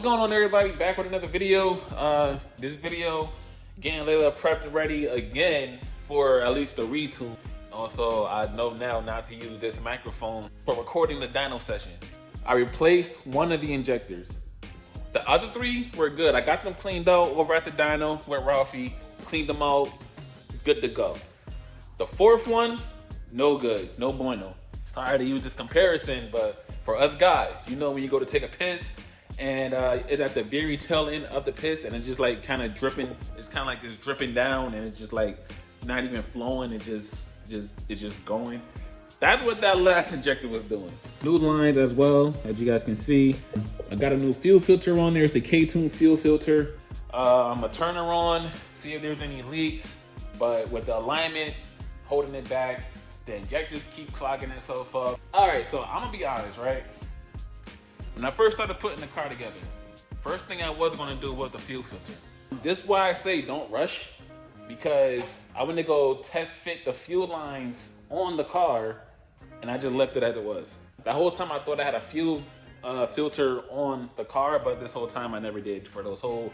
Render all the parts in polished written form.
What's going on, everybody? Back with another video. This video, getting Layla prepped ready again for at least a retune. Also, I know now not to use this microphone for recording the dyno session. I replaced one of the injectors. The other three were good. I got them cleaned out over at the dyno with Ralphie, cleaned them out, good to go. The fourth one, no good, no bueno. Sorry to use this comparison, but for us guys, you know when you go to take a piss and it's at the very tail end of the piss and it's just like kind of dripping, it's kind of like just dripping down and it's just like not even flowing, it's just going. That's what that last injector was doing. New lines as well, as you guys can see. I got a new fuel filter on there. It's the K-Tune fuel filter. I'm gonna turn her on, see if there's any leaks, but with the alignment holding it back, the injectors keep clogging itself up. All right, so I'm gonna be honest, right? When I first started putting the car together, first thing I was gonna do was the fuel filter. This is why I say don't rush, because I went to go test fit the fuel lines on the car and I just left it as it was. The whole time I thought I had a fuel filter on the car, but this whole time I never did for those whole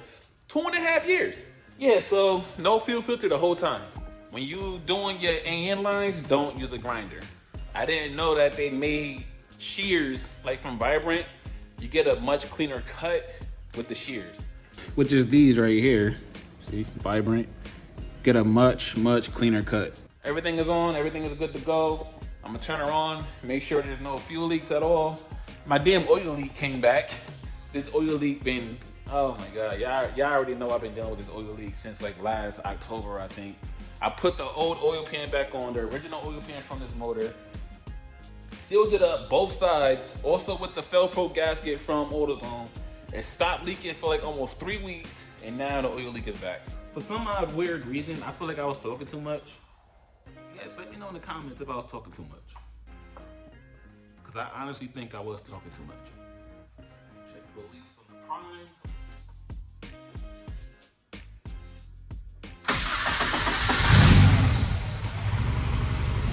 2.5 years. Yeah, so no fuel filter the whole time. When you doing your AN lines, don't use a grinder. I didn't know that they made shears like from Vibrant. You get a much cleaner cut with the shears. Which is these right here. See, Vibrant. Get a much cleaner cut. Everything is on, everything is good to go. I'm gonna turn her on, make sure there's no fuel leaks at all. My damn oil leak came back. This oil leak been, oh my God. Y'all already know I've been dealing with this oil leak since like last October, I think. I put the old oil pan back on, the original oil pan from this motor. Sealed it up both sides, also with the Felpro gasket from Overhaul. It stopped leaking for like almost 3 weeks, and now the oil leak is back. For some odd weird reason, I feel like I was talking too much. You guys let me know in the comments if I was talking too much. Because I honestly think I was talking too much. Check for leaks on the prime.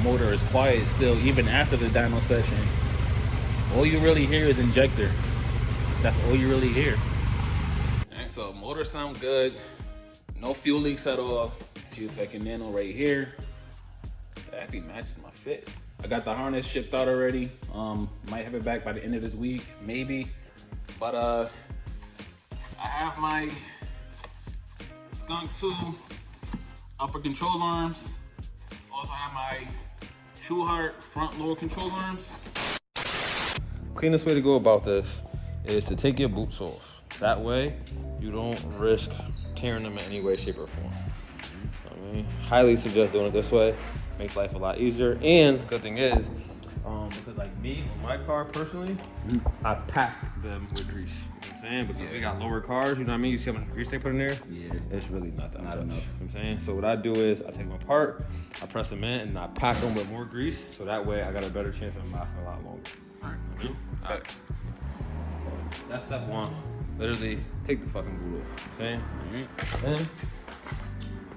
Motor is quiet still, even after the dyno session. All you really hear is injector. That's all you really hear. Alright, so motor sound good. No fuel leaks at all. Fuel Tech and Nano right here. That actually matches my fit. I got the harness shipped out already. Might have it back by the end of this week, maybe. But I have my Skunk 2 upper control arms. Also have my True Heart front lower control arms. Cleanest way to go about this is to take your boots off. That way, you don't risk tearing them in any way, shape, or form. I mean, highly suggest doing it this way. Makes life a lot easier. And the good thing is, because like me, with my car personally, I pack them with grease. You know what I'm saying? Because we got lower cars, you know what I mean? You see how much grease they put in there? Yeah. It's really not that much. Enough. You know what I'm saying? So what I do is I take them apart, I press them in, and I pack them with more grease. So that way I got a better chance of them lasting a lot longer. All right. All right. That's step one. Literally take the fucking boot off. You know what I'm saying? Then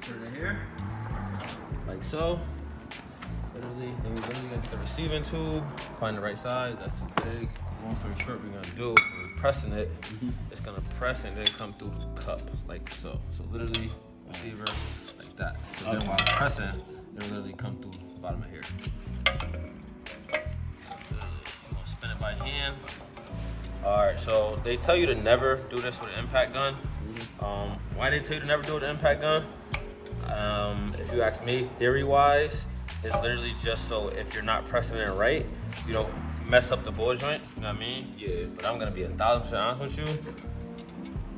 put it in here, like so. Literally, then we literally get the receiving tube, find the right size, that's too big. Long story short, we're gonna do, we're pressing it, it's gonna press and then come through the cup, like so. So literally, receiver, like that. So then while I'm pressing, it'll literally come through the bottom of here. I'm gonna spin it by hand. All right, so they tell you to never do this with an impact gun. Why they tell you to never do it with an impact gun? If you ask me, theory-wise, it's literally just so if you're not pressing it right, you don't mess up the ball joint. You know what I mean? Yeah. But I'm gonna be 1,000% honest with you.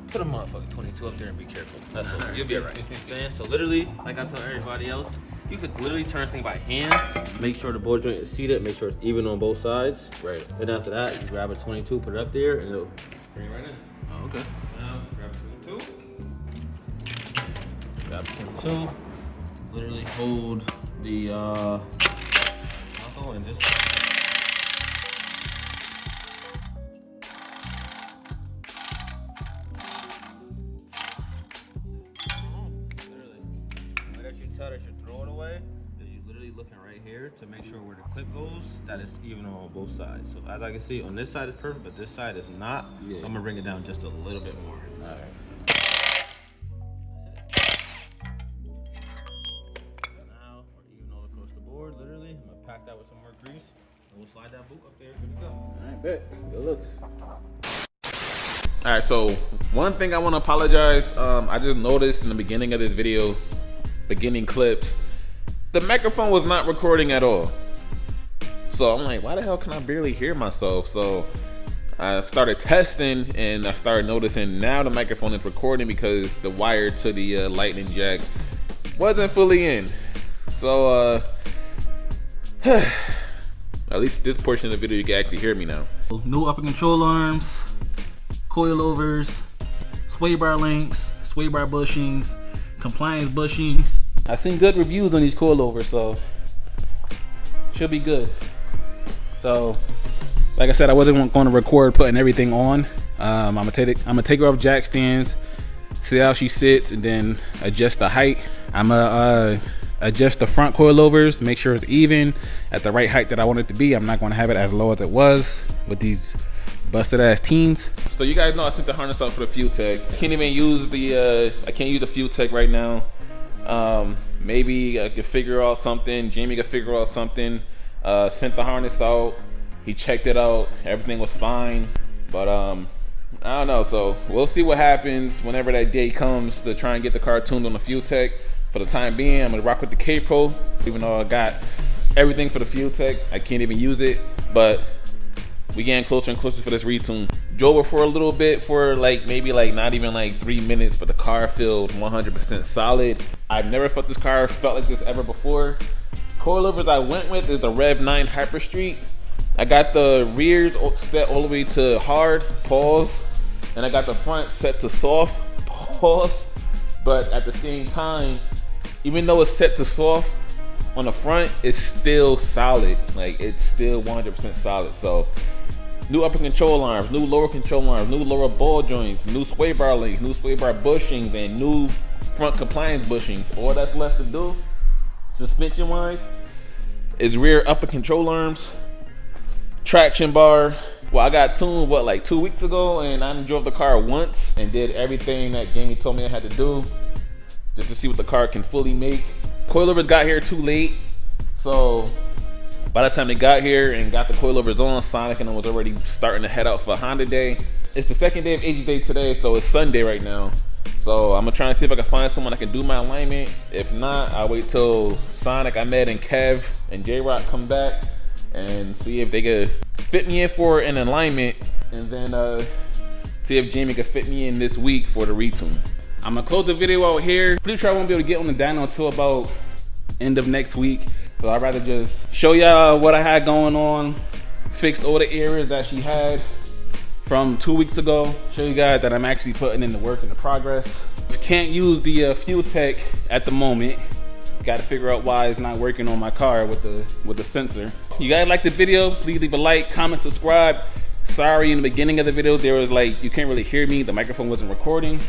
Put a motherfucking 22 up there and be careful. That's all. You'll be alright. You know what I'm saying? So literally, like I tell everybody else, you could literally turn this thing by hand, make sure the ball joint is seated, make sure it's even on both sides. Right. Then after that, you grab a 22, put it up there, and it'll bring it right in. Oh, okay. Now, grab a 22. Grab a 22. Literally hold the muzzle and just literally. The way that you tell that you throw it away is you literally looking right here. here to make sure where the clip goes, that it's even on both sides. So as I can see, on this side is perfect, but this side is not. Yeah. So I'm gonna bring it down just a little bit more. All right. Now we're even all across the board, literally. I'm gonna pack that with some more grease, and we'll slide that boot up there. Good to go. All right, bet. Good looks. All right, so one thing I want to apologize. I just noticed in the beginning of this video, beginning clips, the microphone was not recording at all. So I'm like, why the hell can I barely hear myself? So I started testing and I started noticing now the microphone is recording because the wire to the lightning jack wasn't fully in. So at least this portion of the video you can actually hear me now. New upper control arms, coilovers, sway bar links, sway bar bushings, compliance bushings. I've seen good reviews on these coilovers, so should be good. So, like I said, I wasn't going to record putting everything on. I'm gonna take her off jack stands, see how she sits, and then adjust the height. I'm gonna adjust the front coilovers, make sure it's even at the right height that I want it to be. I'm not going to have it as low as it was with these busted ass teens. So you guys know I sent the harness out for the fuel tech. I can't even use the I can't use the fuel tech right now. Maybe I could figure out something. Jamie could figure out something. Sent the harness out. He checked it out. Everything was fine. But I don't know. So we'll see what happens whenever that day comes to try and get the car tuned on the fuel tech. For the time being, I'm gonna rock with the K-Pro. Even though I got everything for the fuel tech, I can't even use it. But we getting closer and closer for this retune. Drove it for a little bit, for maybe not even 3 minutes, but the car feels 100% solid. I've never felt this car felt like this ever before. Coilovers I went with is the Rev 9 Hyper Street. I got the rears set all the way to hard, pause, and I got the front set to soft, pause. But at the same time, even though it's set to soft on the front, it's still solid. It's still 100% solid. So new upper control arms, new lower control arms, new lower ball joints, new sway bar links, new sway bar bushings, and new front compliance bushings. All that's left to do, suspension wise, is rear upper control arms, traction bar. Well, I got tuned 2 weeks ago, and I drove the car once and did everything that Jamie told me I had to do just to see what the car can fully make. Coilovers got here too late, so by the time they got here and got the coilovers on, Sonic and I was already starting to head out for Honda Day. It's the second day of AG Day today, so it's Sunday right now. So I'm gonna try and see if I can find someone that can do my alignment. If not, I'll wait till Sonic, Ahmed, and Kev and J-Rock come back and see if they could fit me in for an alignment, and then see if Jamie could fit me in this week for the retune. I'm gonna close the video out here. Pretty sure I won't be able to get on the dyno until about end of next week. So I'd rather just show y'all what I had going on, fixed all the errors that she had from 2 weeks ago. Show you guys that I'm actually putting in the work and the progress. Can't use the fuel tech at the moment. Got to figure out why it's not working on my car with the sensor. You guys like the video? Please leave a like, comment, subscribe. Sorry, in the beginning of the video there was you can't really hear me. The microphone wasn't recording,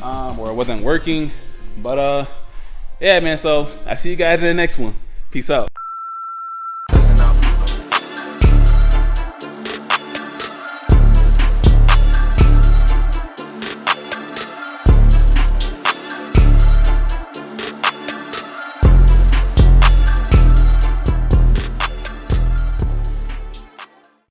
or it wasn't working. But yeah, man. So I see you guys in the next one. Peace out.